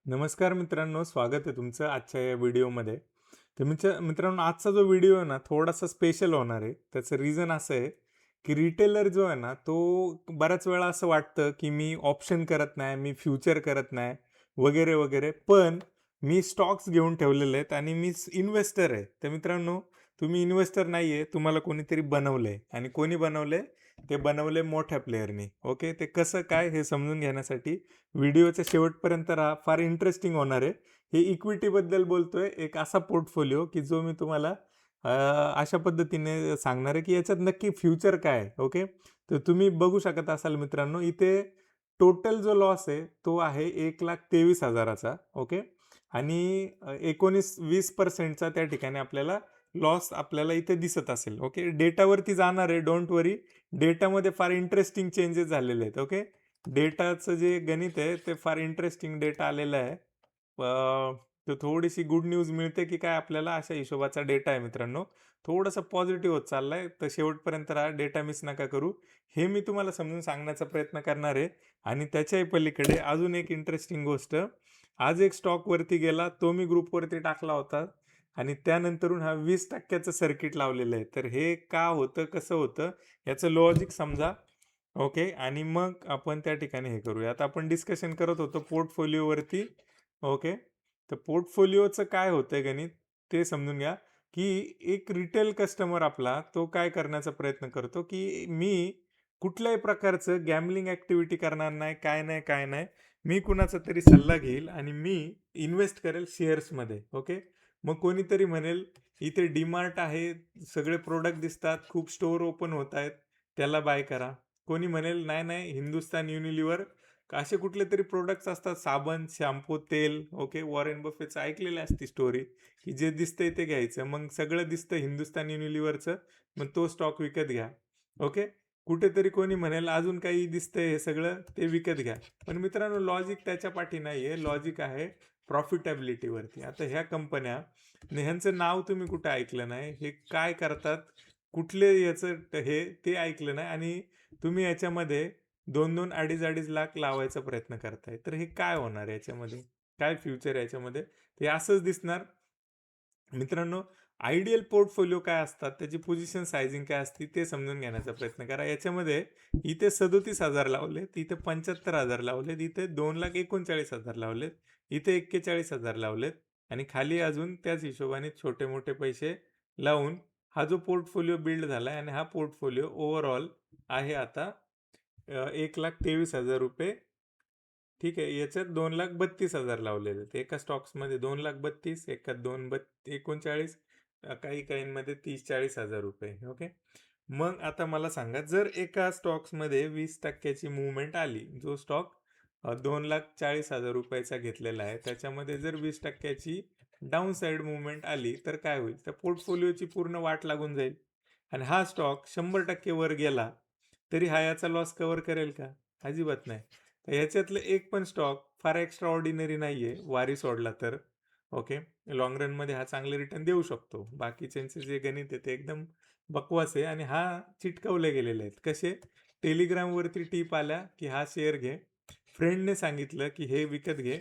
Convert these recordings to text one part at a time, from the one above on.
नमस्कार मित्रांनो, स्वागत आहे तुमचं आजच्या या व्हिडिओमध्ये. तर मित्रांनो, आजचा जो व्हिडिओ आहे ना, थोडासा स्पेशल होणार आहे. त्याचं रिझन असं आहे, की रिटेलर जो आहे ना, तो बऱ्याच वेळा असं वाटतं, की मी ऑप्शन करत नाही, मी फ्युचर करत नाही, वगैरे, वगैरे. पण मी स्टॉक्स घेऊन ठेवलेले आहेत आणि मी इन्व्हेस्टर आहे. तर मित्रांनो, तुम्ही इन्व्हेस्टर नाही आहे, तुम्हाला कोणीतरी बनवलंय आणि कोणी बनवलंय? ते बनवले मोठ्या प्लेयरनी. ओके. ते कसं काय हे समजून घेण्यासाठी व्हिडिओच्या शेवटपर्यंत राहा, फार इंटरेस्टिंग होणार आहे. हे इक्विटीबद्दल बोलतोय, एक असा पोर्टफोलिओ की जो मी तुम्हाला अ, अशा पद्धतीने सांगणार आहे की याच्यात नक्की फ्युचर काय आहे. ओके. तर तुम्ही बघू शकत असाल मित्रांनो, इथे टोटल जो लॉस आहे तो आहे 1,23,000चा. ओके. आणि 19-20%चा त्या ठिकाणी आपल्याला लॉस आपल्याला इथे दिसत असेल. ओके. डेटावरती जाणार आहे, डोंट वरी. डेटामध्ये फार इंटरेस्टिंग चेंजेस झालेले आहेत. ओके. डेटाचं जे गणित आहे ते फार इंटरेस्टिंग डेटा आलेला आहे. तर थोडीशी गुड न्यूज मिळते की काय आपल्याला अशा हिशोबाचा डेटा आहे मित्रांनो. थोडंसं पॉझिटिव्ह होत चाललाय. तर शेवटपर्यंत राहा, डेटा मिस नका करू. हे मी तुम्हाला समजून सांगण्याचा प्रयत्न करणार आहे. आणि त्याच्याही पलीकडे अजून एक इंटरेस्टिंग गोष्ट, आज एक स्टॉक वरती गेला, तो मी ग्रुपवरती टाकला होता आणि त्यानंतरून हा 20% सर्किट लावलेलं आहे. तर हे का होतं, कसं होतं, याचं लॉजिक समजा. ओके. आणि मग आपण त्या ठिकाणी हे करूया. आता आपण डिस्कशन करत होतो पोर्टफोलिओवरती. ओके. तर पोर्टफोलिओचं काय होतंय गणित ते समजून घ्या, की एक रिटेल कस्टमर आपला तो काय करण्याचा प्रयत्न करतो, की मी कुठल्याही प्रकारचं गॅम्बलिंग ॲक्टिव्हिटी करणार नाही, काय नाही, काय नाही. मी कुणाचा तरी सल्ला घेईल आणि मी इन्व्हेस्ट करेल शेअर्समध्ये. ओके. मग कोणीतरी म्हणेल, इथे डीमार्ट आहे, सगळे प्रॉडक्ट दिसतात, खूप स्टोअर ओपन होत आहेत, त्याला बाय करा. कोणी म्हणेल, नाही, नाही, हिंदुस्तान युनिलिव्हर असे कुठले तरी प्रोडक्ट्स असतात, साबण, शॅम्पू, तेल. ओके. वॉरेन बफेटचं ऐकलेली असती स्टोरी, की जे दिसतंय ते घ्यायचं. मग सगळं दिसतं हिंदुस्तान युनिलिव्हरचं, मग तो स्टॉक विकत घ्या. ओके. कुठेतरी कोणी म्हणेल, अजून काही दिसतंय हे सगळं, ते विकत घ्या. पण मित्रांनो, लॉजिक त्याच्या पाठी नाही आहे. लॉजिक आहे प्रॉफिटेबिलिटीवरती. आता ह्या कंपन्या, ह्यांचं नाव तुम्ही कुठं ऐकलं नाही. हे काय करतात, कुठले याचं हे ते ऐकलं नाही आणि तुम्ही याच्यामध्ये 2-2, 2.5-2.5 लाख लावायचा प्रयत्न करताय. तर हे काय होणार याच्यामध्ये? काय फ्युचर आहे याच्यामध्ये? ते असंच दिसणार. मित्रांनो, आयडियल पोर्टफोलिओ काय असतात, त्याची पोझिशन सायझिंग काय असते ते समजून घेण्याचा प्रयत्न करा. याच्यामध्ये इथे 37,000 लावलेत, इथे 75,000 लावलेत, इथे 2,39,000 लावलेत, इथे 41,000 लावलेत आणि खाली अजून त्याच हिशोबाने छोटे-मोठे पैसे लावून हा जो पोर्टफोलिओ बिल्ड झालाय आणि हा पोर्टफोलिओ ओव्हरऑल आहे आता ₹1,23,000. ठीक आहे. याच्यात 2,32,000 लावलेले आहेत. एका स्टॉक्समध्ये 2,32,000, एकात 39,000, काही काहींमध्ये 30,000-40,000 रुपये. ओके. मग आता मला सांगा, जर एका स्टॉक्समध्ये 20% मूव्हमेंट आली, जो स्टॉक 2,40,000 रुपयाचा घेतलेला आहे, त्याच्यामध्ये जर 20% डाऊन साईड मूव्हमेंट आली, तर काय होईल? त्या पोर्टफोलिओची पूर्ण वाट लागून जाईल आणि हा स्टॉक 100% वर गेला, तरी हा याचा लॉस कव्हर करेल का? अजिबात नाही. तर ह्याच्यातलं एक पण स्टॉक फार एक्स्ट्रा ऑर्डिनरी नाहीये, वारी सोडला तर. ओके. लाँग रनमध्ये हा चांगले रिटर्न देऊ शकतो. बाकीच्यांचे जे गणित आहे ते एकदम बकवास आहे आणि हा चिटकवले गेलेले आहेत. कसे? टेलिग्रामवरती टिप आल्या, की हा शेअर घे. फ्रेंडने सांगितलं, की हे विकत घे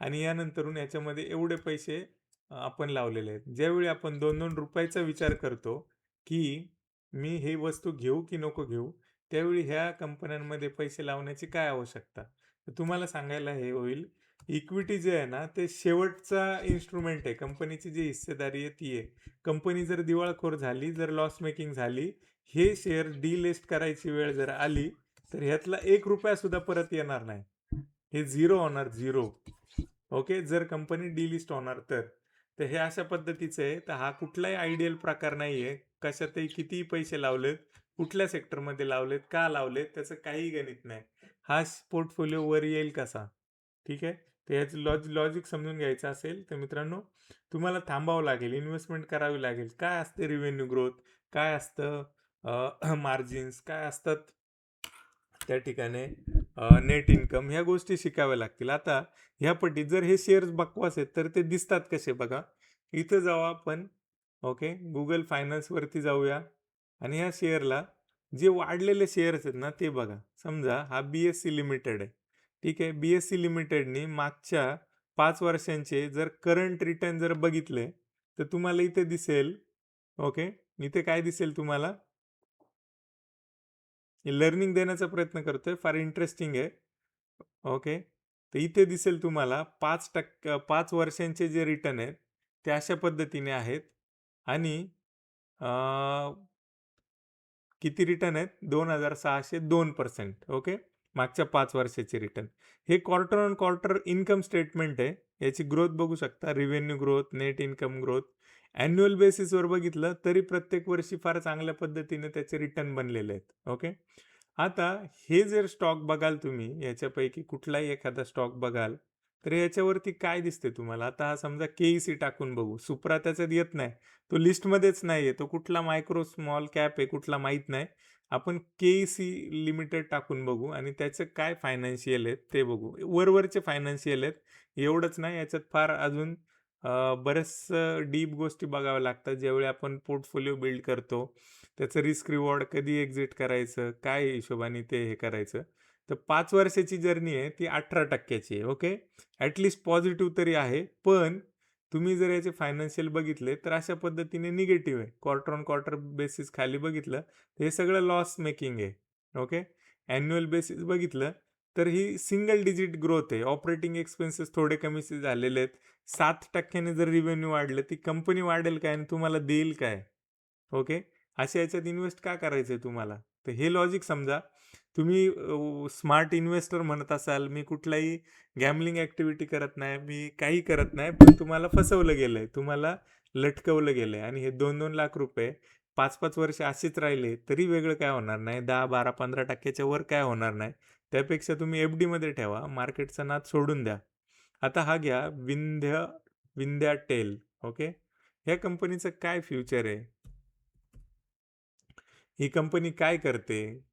आणि यानंतरून याच्यामध्ये एवढे पैसे आपण लावलेले आहेत. ज्यावेळी आपण ₹2-2 विचार करतो, की मी ही वस्तू घेऊ की नको घेऊ? त्यावेळी ह्या कंपन्यांमध्ये पैसे लावण्याची काय आवश्यकता? तर तुम्हाला सांगायला हे होईल, इक्विटी जे आहे ना, ते शेवटचा इन्स्ट्रुमेंट आहे. कंपनीची जी हिस्सेदारी आहे ती आहे. कंपनी जर दिवाळखोर झाली, जर लॉस मेकिंग झाली, हे शेअर डिलिस्ट करायची वेळ जर आली, तर ह्यातला ₹1 सुद्धा परत येणार नाही. हे झिरो होणार, झिरो. ओके. जर कंपनी डिलिस्ट होणार तर. तर हे अशा पद्धतीचं आहे. तर हा कुठलाही आयडियल प्रकार नाहीये. कशातही कितीही पैसे लावलेत, कुठल्या सेक्टरमध्ये लावलेत, का लावलेत, त्याचं काहीही गणित नाही. हा पोर्टफोलिओ वर येईल कसा? ठीक आहे. तर याचं लॉजिक समजून घ्यायचं असेल तर मित्रांनो, तुम्हाला थांबावं लागेल, इन्व्हेस्टमेंट करावी लागेल. काय असते रिव्हेन्यू ग्रोथ, काय असतं मार्जिन्स, काय असतात त्या ठिकाणी नेट इन्कम, ह्या गोष्टी शिकाव्या लागतील. आता ह्या पट्टीत जर हे शेअर्स बकवास आहेत, तर ते दिसतात कसे बघा. इथं जाऊ आपण. ओके. Google फायनान्सवरती जाऊया आणि ह्या शेअरला जे वाढलेले शेअर्स आहेत ना, ते बघा. समजा हा BSC लिमिटेड आहे. ठीक आहे. BSC लिमिटेडनी मागच्या 5 वर्षांचे जर करंट रिटर्न जर बघितले, तर तुम्हाला इथे दिसेल, ओके. इथे काय दिसेल तुम्हाला? लर्निंग देण्याचा प्रयत्न करतोय. फार इंटरेस्टिंग आहे. ओके. तर इथे दिसेल तुम्हाला 5 वर्षांचे जे रिटर्न आहेत, ते अशा पद्धतीने आहेत आणि अ, किती रिटर्न आहेत? 2,602%. ओके. मागच्या 5 वर्षाचे रिटर्न. हे quarter on quarter income statement आहे. याची ग्रोथ बघू शकता. Revenue growth, net income growth. Annual बेसिसवर बघितलं तरी प्रत्येक वर्षी फार चांगल्या पद्धतीने त्याचे रिटर्न बनलेले आहेत. ओके. आता हे जर स्टॉक बघाल तुम्ही, याच्यापैकी कुठलाही एखादा स्टॉक बघाल, तर याच्यावरती काय दिसते तुम्हाला? आता हा समजा के टाकून बघू. सुप्रा त्याच्यात येत नाही. तो लिस्टमध्येच नाही आहे. तो कुठला मायक्रो स्मॉल कॅप आहे, कुठला माहीत नाही. आपण लिमिटेड टाकून बघू आणि त्याचं काय फायनान्शियल आहेत ते बघू. वरवरचे फायनान्शियल आहेत. एवढंच नाही, याच्यात फार अजून बऱ्याच डीप गोष्टी बघाव्या लागतात. ज्यावेळी आपण पोर्टफोलिओ बिल्ड करतो, त्याचं रिस्क रिवॉर्ड कधी एक्झिट करायचं, काय हिशोबाने ते हे करायचं. तर 5 वर्षाची जर्नी आहे ती 18% आहे. ओके. ॲटलीस्ट पॉझिटिव्ह तरी आहे. पण तुम्ही जर याचे फायनान्शियल बघितले तर अशा पद्धतीने निगेटिव्ह आहे. क्वार्टर ऑन क्वार्टर बेसिस खाली बघितलं तर हे सगळं लॉस मेकिंग आहे. ओके. ॲन्युअल बेसिस बघितलं तर ही सिंगल डिजिट ग्रोथ आहे. ऑपरेटिंग एक्सपेन्सेस थोडे कमी झालेले आहेत. 7% जर रिव्हेन्यू वाढलं, ती कंपनी वाढेल काय आणि तुम्हाला देईल काय? ओके. अशा याच्यात इन्व्हेस्ट का करायचं आहे तुम्हाला? तर हे लॉजिक समजा. तुम्ही स्मार्ट इन्व्हेस्टर म्हणत असाल, मी कुठलाही गॅमलिंग ॲक्टिव्हिटी करत नाही, मी काही करत नाही, पण तुम्हाला फसवलं गेलंय, तुम्हाला लटकवलं गेलंय आणि हे 2-2 लाख रुपये 5-5 वर्ष असेच राहिले तरी वेगळं काय होणार नाही. 10, 12, 15% वर काय होणार नाही. त्यापेक्षा तुम्ही एफ-डीमध्ये ठेवा. मार्केटचा नाद सोडून द्या. आता हा घ्या विंध्या टेल. ओके. ह्या कंपनीचं काय फ्युचर आहे? ही कंपनी काय करते?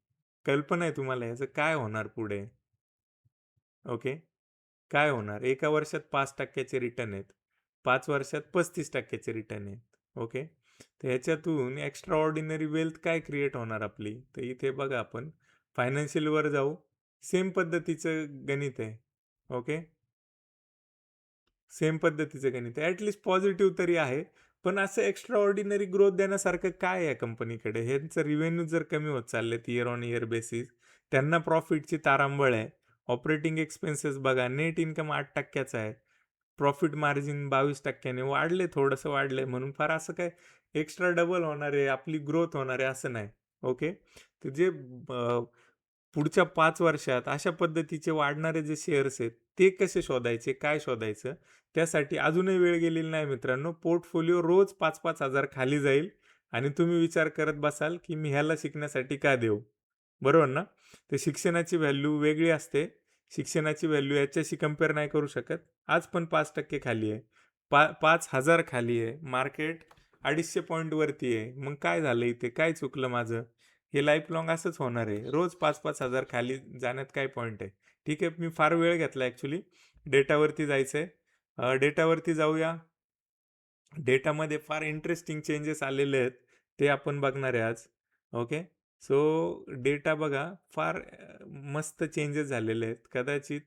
कल्पना आहे तुम्हाला ह्याचं काय होणार पुढे? ओके. काय होणार? एका वर्षात 5% रिटर्न आहेत. 5 वर्षात 35% रिटर्न आहेत. ओके. तर ह्याच्यातून एक्स्ट्रा ऑर्डिनरी वेल्थ काय क्रिएट होणार आपली? तर इथे बघा आपण फायनान्शियलवर जाऊ. सेम पद्धतीचं गणित आहे. ओके. सेम पद्धतीचं गणित आहे. ॲटलीस्ट पॉझिटिव्ह तरी आहे. पण असं एक्स्ट्रा ऑर्डिनरी ग्रोथ देण्यासारखं काय आहे कंपनीकडे? ह्यांचं रिव्हेन्यू जर कमी होत चाललेत इयर ऑन इयर बेसिस, त्यांना प्रॉफिटची तारांबळ आहे. ऑपरेटिंग एक्सपेन्सेस बघा, नेट इन्कम 8%चा आहे. प्रॉफिट मार्जिन 22% वाढले, थोडंसं वाढलंय म्हणून फार असं काय एक्स्ट्रा डबल होणार आहे, आपली ग्रोथ होणार आहे असं नाही. ओके. तर जे पुढच्या 5 वर्षात अशा पद्धतीचे वाढणारे जे शेअर्स आहेत, ते कसे शोधायचे, काय शोधायचं? त्यासाठी अजूनही वेळ गेलेली नाही मित्रांनो. पोर्टफोलिओ रोज 5-5 हजार खाली जाईल आणि तुम्ही विचार करत बसाल, की मी ह्याला शिकण्यासाठी का देऊ? बरोबर ना? तर शिक्षणाची व्हॅल्यू वेगळी असते. शिक्षणाची व्हॅल्यू याच्याशी कंपेअर नाही करू शकत. आज पण 5% खाली आहे. 5,000 खाली आहे. मार्केट 250 पॉइंट वरती आहे. मग काय झालं इथे? काय चुकलं माझं? हे लाईफ लाँग असंच होणार आहे. रोज 5-5 हजार खाली जाण्यात काय पॉइंट आहे? ठीक आहे, मी फार वेळ घेतला ॲक्चुअली. डेटावरती जायचं आहे. डेटावरती जाऊया. डेटामध्ये फार इंटरेस्टिंग चेंजेस आलेले आहेत. ते आपण बघणार आहे आज. ओके. सो डेटा बघा, फार मस्त चेंजेस झालेले आहेत. कदाचित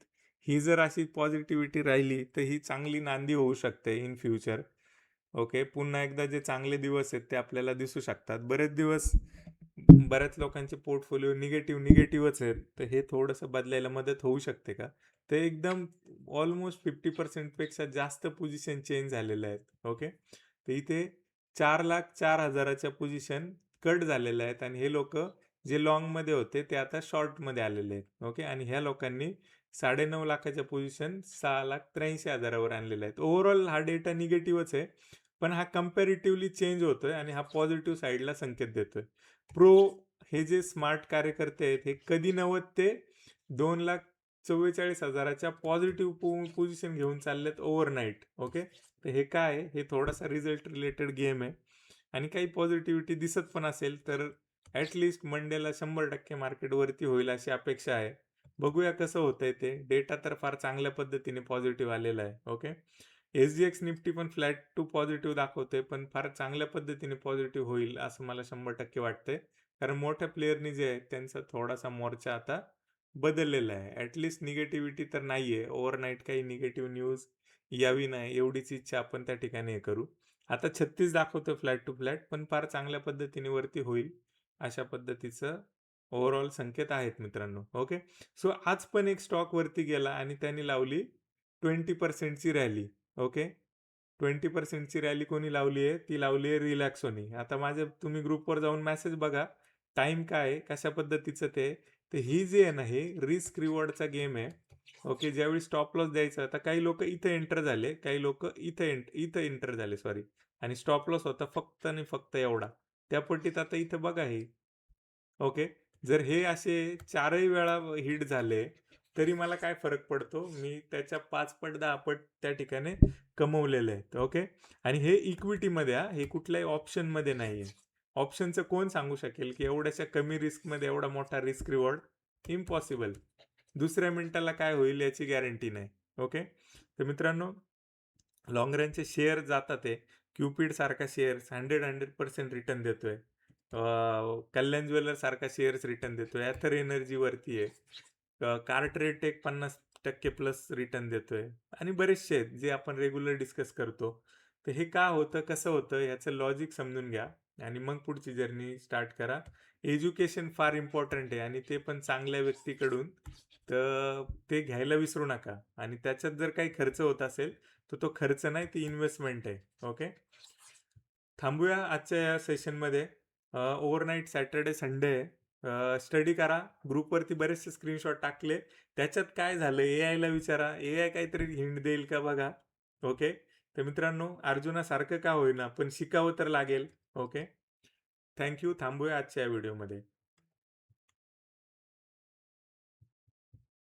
ही जर अशी पॉझिटिव्हिटी राहिली, तर ही चांगली नांदी होऊ शकते इन फ्युचर. ओके. पुन्हा एकदा जे चांगले दिवस आहेत ते आपल्याला दिसू शकतात. बरेच दिवस बऱ्याच लोकांचे पोर्टफोलिओ निगेटिव्हच आहेत. तर हे थोडंसं बदलायला मदत होऊ शकते का? तर एकदम ऑलमोस्ट 50% पेक्षा जास्त पोझिशन चेंज झालेल्या आहेत. ओके. तर इथे 4,04,000च्या पोझिशन कट झालेल्या आहेत आणि हे लोकं जे लाँगमध्ये होते ते आता शॉर्टमध्ये आलेले आहेत. ओके. आणि ह्या लोकांनी 9.5 लाखाच्या पोझिशन 6,83,000 वर आणलेल्या आहेत. ओव्हरऑल हा डेटा निगेटिव्हच आहे. पण हा कंपॅरेटिव्हली चेंज होतोय आणि हा पॉझिटिव्ह साईडला संकेत देतोय. प्रो हे जे स्मार्ट कार्यकर्ते आहेत हे कधी 90 ते 2,44,000च्या पॉझिटिव्ह पोझिशन घेऊन चाललेत ओव्हरनाईट. ओके. तर हे काय आहे? हे थोडासा रिझल्ट रिलेटेड गेम आहे आणि काही पॉझिटिव्हिटी दिसत पण असेल तर ॲटलिस्ट मंडेला 100% मार्केट वरती होईल अशी अपेक्षा आहे. बघूया कसं होतंय ते. डेटा तर फार चांगल्या पद्धतीने पॉझिटिव्ह आलेला आहे. ओके. SGX निफ्टी पण फ्लॅट टू पॉझिटिव्ह दाखवते, पण फार चांगल्या पद्धतीने पॉझिटिव्ह होईल असं मला 100% वाटतंय. कारण मोठ्या प्लेयरनी जे आहे त्यांचा थोडासा मोर्चा आता बदललेलं आहे. ॲटलीस्ट निगेटिव्हिटी तर नाहीये. ओव्हरनाईट काही निगेटिव्ह न्यूज यावी नाही एवढीच इच्छा आपण त्या ठिकाणी हे करू. आता 36 दाखवतं फ्लॅट टू फ्लॅट, पण फार चांगल्या पद्धतीने वरती होईल, अशा पद्धतीचं ओव्हरऑल संकेत आहेत मित्रांनो. ओके. सो आज पण एक स्टॉक वरती गेला आणि त्याने लावली 20% ची रॅली. ओके. 20% ची रॅली कोणी लावली आहे? ती लावली आहे रिलॅक्सोनी. आता माझ्या तुम्ही ग्रुपवर जाऊन मेसेज बघा. टाईम काय आहे? कशा पद्धतीचं ते आहे? तर ही जी आहे ना, हे रिस्क रिवॉर्डचा गेम आहे. ओके. ज्यावेळी स्टॉप लॉस द्यायचा, तर काही लोकं इथे एंटर झाले, काही लोकं इथं एंटर झाले सॉरी. आणि स्टॉप लॉस होता फक्त आणि फक्त एवढा. त्या पट्टीत आता इथं बघा हे. ओके. जर हे असे 4ही वेळा हिट झाले, तरी मला काय फरक पडतो? मी त्याच्या 5 पट 10 पट त्या ठिकाणी कमवलेले आहेत. ओके. आणि हे इक्विटीमध्ये हे कुठल्याही ऑप्शनमध्ये नाहीये. ऑप्शनचं कोण सांगू शकेल, की एवढ्याशा कमी रिस्कमध्ये एवढा मोठा रिस्क रिवॉर्ड? इम्पॉसिबल. दुसऱ्या मिनिटाला काय होईल याची गॅरंटी नाही. ओके. तर मित्रांनो, लाँग रनचे शेअर जातात आहे. क्युपिड सारखा शेअर्स 100% रिटर्न देतोय. कल्याण ज्वेलर्स सारखा शेअर्स रिटर्न देतोय. एथर एनर्जी वरती आहे. कार्टरेट एक 50% प्लस रिटर्न देतोय आणि बरेचसे आहेत जे आपण रेग्युलर डिस्कस करतो. तर हे का होतं, कसं होतं याचं लॉजिक समजून घ्या आणि मग पुढची जर्नी स्टार्ट करा. एज्युकेशन फार इम्पॉर्टंट आहे आणि ते पण चांगल्या व्यक्तीकडून. तर ते घ्यायला विसरू नका आणि त्याच्यात जर काही खर्च होत असेल, तर तो खर्च नाही, ती इन्व्हेस्टमेंट आहे. ओके. थांबूया आजच्या या सेशनमध्ये. ओव्हरनाईट सॅटर्डे, संडे आहे. स्टडी करा. ग्रुपवरती बरेचसे स्क्रीनशॉट टाकले. त्याच्यात काय झालं एआयला विचारा. एआय काहीतरी हिंट देईल का बघा. ओके. तर मित्रांनो, अर्जुनासारखं का होईना पण शिकावं तर लागेल. ओके. Thank you. थांबूया आजच्या या व्हिडिओमध्ये.